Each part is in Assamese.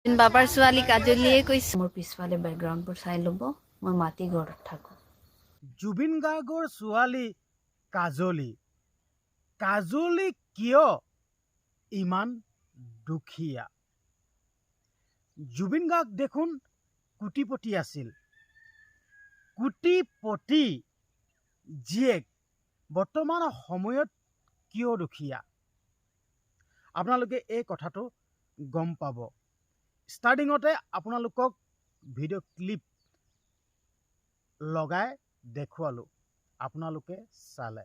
বাবাৰ ছোৱালী কাজলীয়ে কৈছে মোৰ পিছফালে বেকগ্ৰাউণ্ডবোৰ চাই ল'ব মই মাটি ঘৰত থাকোঁ। জুবিন গাৰ্গৰ ছোৱালী কাজলী কিয় ইমান দুখীয়া? জুবিন গাৰ্গ দেখোন কোটিপতি আছিল। কোটিপতি জীয়েক বৰ্তমান সময়ত কিয় দুখীয়া? আপোনালোকে এই কথাটো গম পাব। ষ্টাৰ্টিঙতে আপোনালোকক ভিডিঅ' ক্লিপ লগাই দেখুৱালোঁ, আপোনালোকে চালে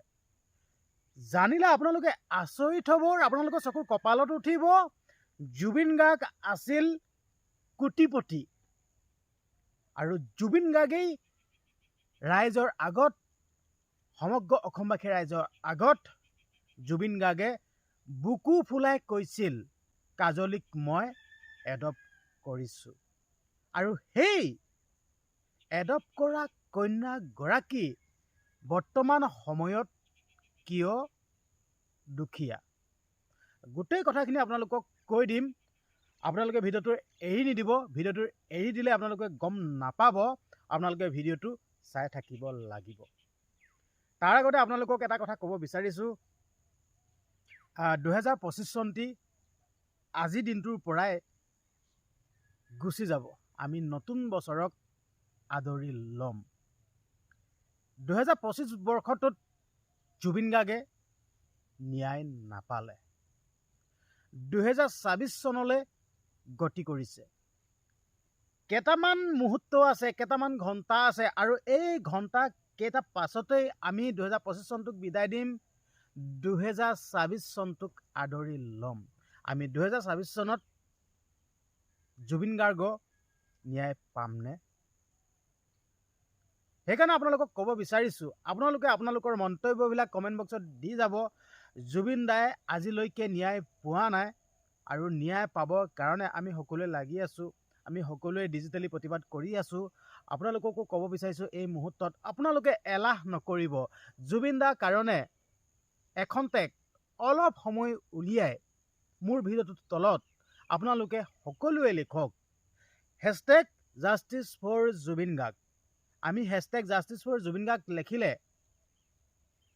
জানিলে আপোনালোকে আচৰিত হ'ব, আপোনালোকৰ চকুৰ কপালত উঠিব। জুবিন গাৰ্গ আছিল কোটিপতি আৰু জুবিন গাৰ্গেই ৰাইজৰ আগত, সমগ্ৰ অসমবাসী ৰাইজৰ আগত জুবিন গাৰ্গে বুকু ফুলাই কৈছিল কাজলীক মই এডপ্ট কৰিছোঁ। আৰু সেই এডপ্ট কৰা কন্যাগৰাকী বৰ্তমান সময়ত কিয় দুখীয়া? গোটেই কথাখিনি আপোনালোকক কৈ দিম। আপোনালোকে ভিডিঅ'টো এৰি নিদিব। ভিডিঅ'টো এৰি দিলে আপোনালোকে গম নাপাব। আপোনালোকে ভিডিঅ'টো চাই থাকিব লাগিব। তাৰ আগতে আপোনালোকক এটা কথা ক'ব বিচাৰিছোঁ, 2025 চনটি আজি দিনটোৰ পৰাই গুচি যাব। আমি নতুন বছৰক আদৰি ল'ম। 2025 বৰ্ষটোত জুবিন গাৰ্গে ন্যায় নাপালে। 2026 চনলৈ গতি কৰিছে। কেইটামান মুহূৰ্ত আছে, কেইটামান ঘণ্টা আছে, আৰু এই ঘণ্টা কেইটা পাছতেই আমি 2025 চনটোক বিদায় দিম। 2026 চনটোক আদৰি ল'ম। আমি 2026 চনত জুবিন গাৰ্গ ন্যায় পামনে? সেইকাৰণে আপোনালোকক ক'ব বিচাৰিছোঁ, আপোনালোকে আপোনালোকৰ মন্তব্যবিলাক কমেণ্ট বক্সত দি যাব। জুবিন দায়ে আজিলৈকে ন্যায় পোৱা নাই আৰু ন্যায় পাবৰ কাৰণে আমি সকলোৱে লাগি আছোঁ। আমি সকলোৱে ডিজিটেলি প্ৰতিবাদ কৰি আছোঁ। আপোনালোককো ক'ব বিচাৰিছোঁ, এই মুহূৰ্তত আপোনালোকে এলাহ নকৰিব। জুবিন দাৰ কাৰণে এখন টেগ অলপ সময় উলিয়াই মোৰ ভিডিঅ'টোৰ তলত আপোনালোকে সকলোৱে লিখক #JusticeForJubin Garg। আমি #JusticeForJubin Garg লিখিলে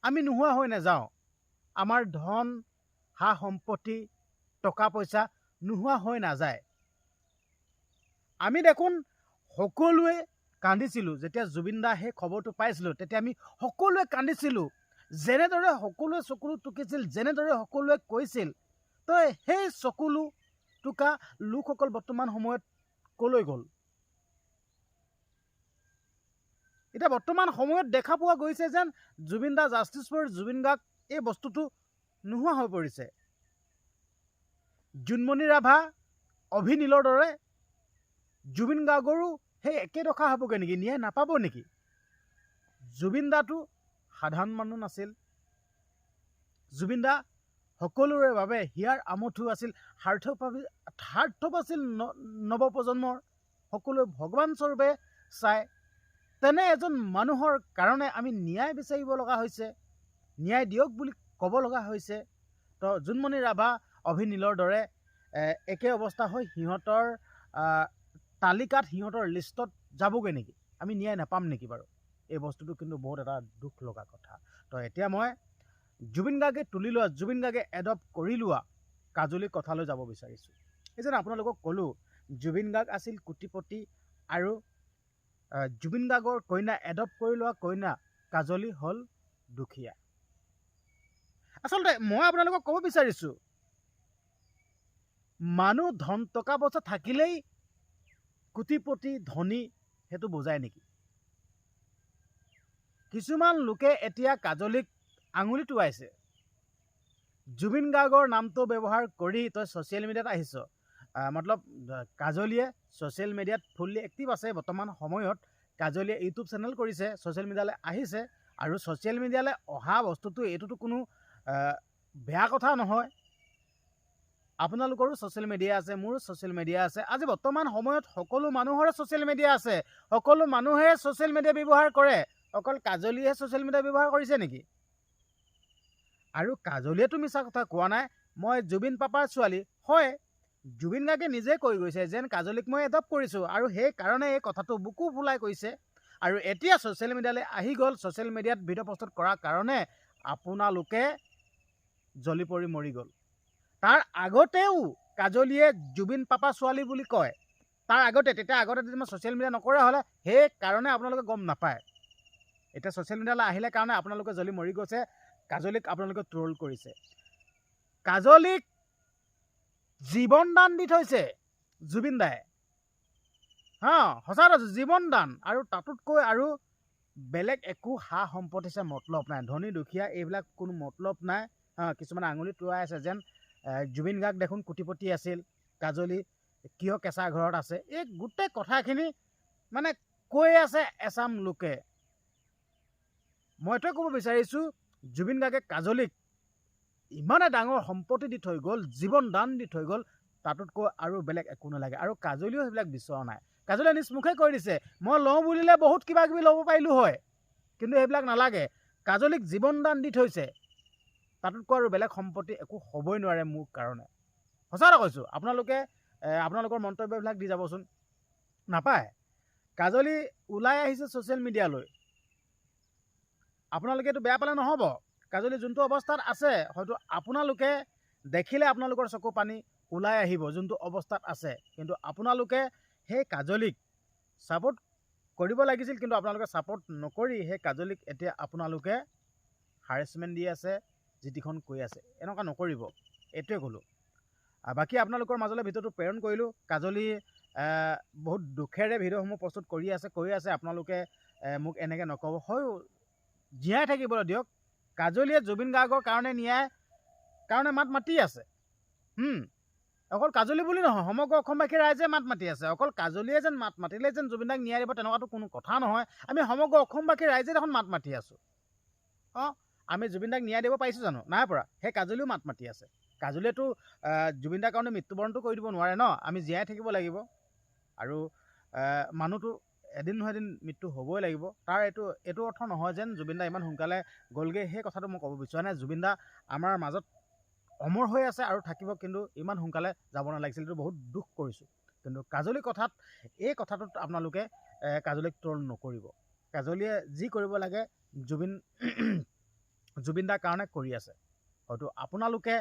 আমি নোহোৱা হৈ নাযাওঁ। আমাৰ ধন, সা সম্পত্তি, টকা পইচা নোহোৱা হৈ নাযায়। আমি দেখোন সকলোৱে কান্দিছিলোঁ যেতিয়া জুবিন দা সেই খবৰটো পাইছিলোঁ। তেতিয়া আমি সকলোৱে কান্দিছিলোঁ। যেনেদৰে সকলোৱে চকুলো টুকিছিল, যেনেদৰে সকলোৱে কৈছিল, তই সেই চকুলো টুকা লোকসকল বৰ্তমান সময়ত কলৈ গ'ল? এতিয়া বৰ্তমান সময়ত দেখা পোৱা গৈছে যেন জুবিন দা #JusticeForJubin Garg এই বস্তুটো নোহোৱা হৈ পৰিছে। জোনমণি ৰাভা, অভিনীলৰ দৰে জুবিন গাৰ্গৰো সেই একে দশা হ'বগৈ নেকি? ন্যায় নাপাব নেকি? জুবিন দাটো সাধাৰণ মানুহ নাছিল। জুবিন দা সকলোৰে বাবে হিয়াৰ আমঠু আছিল, সাৰ্থক আছিল নৱপ্ৰজন্মৰ। সকলোৱে ভগৱান স্বৰূপে চায়। তেনে এজন মানুহৰ কাৰণে আমি ন্যায় বিচাৰিব লগা হৈছে, ন্যায় দিয়ক বুলি ক'ব লগা হৈছে। তো জোনমণি ৰাভা, অভিনীলৰ দৰে একে অৱস্থা হৈ সিহঁতৰ তালিকাত, সিহঁতৰ লিষ্টত যাবগৈ নেকি? আমি ন্যায় নাপাম নেকি বাৰু? এই বস্তুটো কিন্তু বহুত এটা দুখ লগা কথা। তো এতিয়া মই জুবিন গাৰ্গে তুলি লোৱা, জুবিন গাৰ্গে এডপ্ট কৰি লোৱা কাজলীৰ কথালৈ যাব বিচাৰিছোঁ। এই যেন আপোনালোকক ক'লোঁ, জুবিন গাৰ্গ আছিল কোটিপতি আৰু জুবিন গাৰ্গৰ কন্যা, এডপ্ট কৰি লোৱা কন্যা কাজলী হ'ল দুখীয়া। আচলতে মই আপোনালোকক ক'ব বিচাৰিছোঁ, মানুহ ধন টকা পইচা থাকিলেই কোটিপতি ধনী সেইটো বুজায় নেকি? কিছুমান লোকে এতিয়া কাজলীক আঙুলি টুৱাইছে। জুবিন গাৰ্গৰ নামটো ব্যৱহাৰ কৰি তই ছ'চিয়েল মিডিয়াত আহিছ। মতলব কাজলীয়ে ছ'চিয়েল মিডিয়াত ফুল্লি এক্টিভ আছে বৰ্তমান সময়ত। কাজলীয়ে ইউটিউব চেনেল কৰিছে, ছ'চিয়েল মিডিয়ালৈ আহিছে। আৰু ছ'চিয়েল মিডিয়ালৈ অহা বস্তুটো এইটোতো কোনো বেয়া কথা নহয়। আপোনালোকৰো ছ'চিয়েল মিডিয়া আছে, মোৰো ছ'চিয়েল মিডিয়া আছে। আজি বৰ্তমান সময়ত সকলো মানুহৰে ছ'চিয়েল মিডিয়া আছে। সকলো মানুহে ছ'চিয়েল মিডিয়া ব্যৱহাৰ কৰে। অকল কাজলীয়ে ছ'চিয়েল মিডিয়া ব্যৱহাৰ কৰিছে নেকি? আৰু কাজলীয়েতো মিছা কথা কোৱা নাই। মই জুবিন পাপাৰ ছোৱালী হয়, জুবিন গাৰ্গে নিজে কৈ গৈছে যেন কাজলীক মই এডপ্ট কৰিছোঁ আৰু সেইকাৰণে এই কথাটো বুকু ফুলাই কৈছে আৰু এতিয়া ছ'চিয়েল মিডিয়ালৈ আহি গ'ল। ছ'চিয়েল মিডিয়াত ভিডিঅ' প্ৰস্তুত কৰাৰ কাৰণে আপোনালোকে জ্বলি পৰি মৰি গ'ল। তাৰ আগতেও কাজলীয়ে জুবিন পাপা ছোৱালী বুলি কয়। তাৰ আগতে যদি মই ছ'চিয়েল মিডিয়া নকৰা হ'লে সেইকাৰণে আপোনালোকে গম নাপায়। এতিয়া ছ'চিয়েল মিডিয়ালৈ আহিলে কাৰণে আপোনালোকে জ্বলি মৰি গৈছে। কাজলীক আপোনালোকে ট্ৰল কৰিছে। কাজলীক জীৱন দান দি থৈছে জুবিন দায়ে। সঁচা কৈছোঁ, জীৱন দান। আৰু তাতোতকৈ আৰু বেলেগ একো সা সম্পত্তি মতলব নাই। ধনী দুখীয়া এইবিলাক কোনো মতলব নাই। কিছুমানে আঙুলি টোৱাই আছে যেন জুবিন গাৰ্গ দেখোন কোটিপতি আছিল, কাজলী কিয় কেঁচা ঘৰত আছে। এই গোটেই কথাখিনি মানে কৈ আছে এচাম লোকে। মই এইটোৱে ক'ব বিচাৰিছোঁ, জুবিন গাৰ্গে কাজলীক ইমানে ডাঙৰ সম্পত্তি দি থৈ গ'ল, জীৱন দান দি থৈ গ'ল, তাতোতকৈ আৰু বেলেগ একো নালাগে। আৰু কাজলীয়েও সেইবিলাক বিচৰা নাই। কাজলীয়ে নিজ মুখে কৈ দিছে, মই লওঁ বুলিলে বহুত কিবা কিবি ল'ব পাৰিলোঁ হয়, কিন্তু সেইবিলাক নালাগে। কাজলীক জীৱন দান দি থৈছে, তাতোতকৈ আৰু বেলেগ সম্পত্তি একো হ'বই নোৱাৰে মোৰ কাৰণে। সঁচা কথা কৈছোঁ। আপোনালোকৰ মন্তব্যবিলাক দি যাবচোন। নাপায়। কাজলী ওলাই আহিছে ছ'চিয়েল মিডিয়ালৈ। আপোনালোকে এইটো বেয়া পালে নহ'ব। কাজলী যোনটো অৱস্থাত আছে হয়তো আপোনালোকে দেখিলে আপোনালোকৰ চকু পানী ওলাই আহিব যোনটো অৱস্থাত আছে। কিন্তু আপোনালোকে সেই কাজলীক ছাপোৰ্ট কৰিব লাগিছিল, কিন্তু আপোনালোকে ছাপোৰ্ট নকৰি সেই কাজলীক এতিয়া আপোনালোকে হাৰেছমেণ্ট দি আছে, যিটিখন কৈ আছে। এনেকুৱা নকৰিব, এইটোৱে ক'লোঁ। বাকী আপোনালোকৰ মাজলৈ ভিডিঅ'টো প্ৰেৰণ কৰিলোঁ। কাজলী বহুত দুখেৰে ভিডিঅ'সমূহ প্ৰস্তুত কৰি আছে। আপোনালোকে মোক এনেকৈ নক'ব। হয়, জীয়াই থাকিবলৈ দিয়ক। কাজলীয়ে জুবিন গাৰ্গৰ কাৰণে মাত মাতি আছে। অকল কাজলী বুলি নহয়, সমগ্ৰ অসমবাসী ৰাইজে মাত মাতি আছে। অকল কাজলীয়ে যেন মাত মাতিলে যেন জুবিন দাক ন্যায় দিব তেনেকুৱাতো কোনো কথা নহয়। আমি সমগ্ৰ অসমবাসী ৰাইজে দেখোন মাত মাতি আছোঁ। আমি জুবিন দাক ন্যায় দিব পাৰিছোঁ জানো? নাই পৰা। সেই কাজলীও মাত মাতি আছে। কাজলীয়েতো জুবিন দাৰ কাৰণে মৃত্যুবৰণটো কৰি দিব নোৱাৰে ন। আমি জীয়াই থাকিব লাগিব আৰু মানুহটো এদিন নহয় এদিন মৃত্যু হ'বই লাগিব। তাৰ এইটো অৰ্থ নহয় যেন জুবিন দা ইমান সোনকালে গ'লগৈ। সেই কথাটো মই ক'ব বিচৰা নাই। জুবিন দা আমাৰ মাজত অমৰ হৈ আছে আৰু থাকিব, কিন্তু ইমান সোনকালে যাব নালাগিছিল। এইটো বহুত দুখ কৰিছোঁ। কিন্তু কাজলী এই কথাটোত আপোনালোকে কাজলীক ট্ৰল নকৰিব। কাজলীয়ে যি কৰিব লাগে জুবিন দাৰ কাৰণে কৰি আছে। হয়তো আপোনালোকে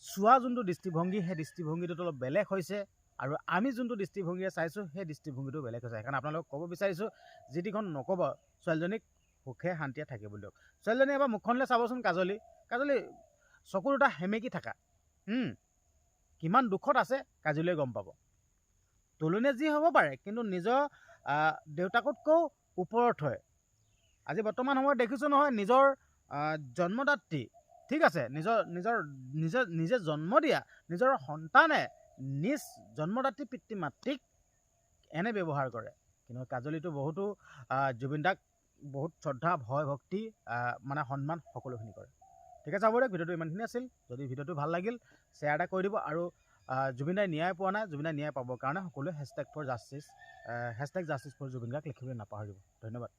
চোৱা যোনটো দৃষ্টিভংগী, সেই দৃষ্টিভংগীটোত অলপ বেলেগ হৈছে আৰু আমি যোনটো দৃষ্টিভংগীৰে চাইছোঁ সেই দৃষ্টিভংগীটো বেলেগ হৈছে। সেইকাৰণে আপোনালোকক ক'ব বিচাৰিছোঁ, যিটিখন নক'ব ছোৱালীজনীক সুখে শান্তিয়ে থাকে বুলি দিয়ক। ছোৱালীজনী এবাৰ মুখখনলৈ চাবচোন। কাজলী চকু দুটা সেমেকি থাকা। কিমান দুখত আছে কাজলীয়ে গম পাব। তুলনীয়ে যি হ'ব পাৰে, কিন্তু নিজৰ দেউতাকতকৈও ওপৰত হয়। আজি বৰ্তমান সময়ত দেখিছোঁ নহয়, নিজৰ জন্মদাত্ৰী, ঠিক আছে, নিজে জন্ম দিয়া নিজৰ সন্তানে নিজ জন্মদাত্ৰী পিতৃ মাতৃক এনে ব্যৱহাৰ কৰে। কিন্তু কাজলীটো বহুতো জুবিন দাক বহুত শ্ৰদ্ধা, ভয়, ভক্তি, সন্মান সকলোখিনি কৰে। ঠিক আছে, হ'ব দিয়ক। ভিডিঅ'টো ইমানখিনি আছিল। যদি ভিডিঅ'টো ভাল লাগিল শ্বেয়াৰ এটা কৰি দিব। আৰু জুবিন দাই ন্যায় পোৱা নাই, জুবিন দাই ন্যায় পাবৰ কাৰণে সকলোৱে #জাষ্টিছ ফৰ জুবিন গাৰ্গ লিখিবলৈ নাপাহৰিব। ধন্যবাদ।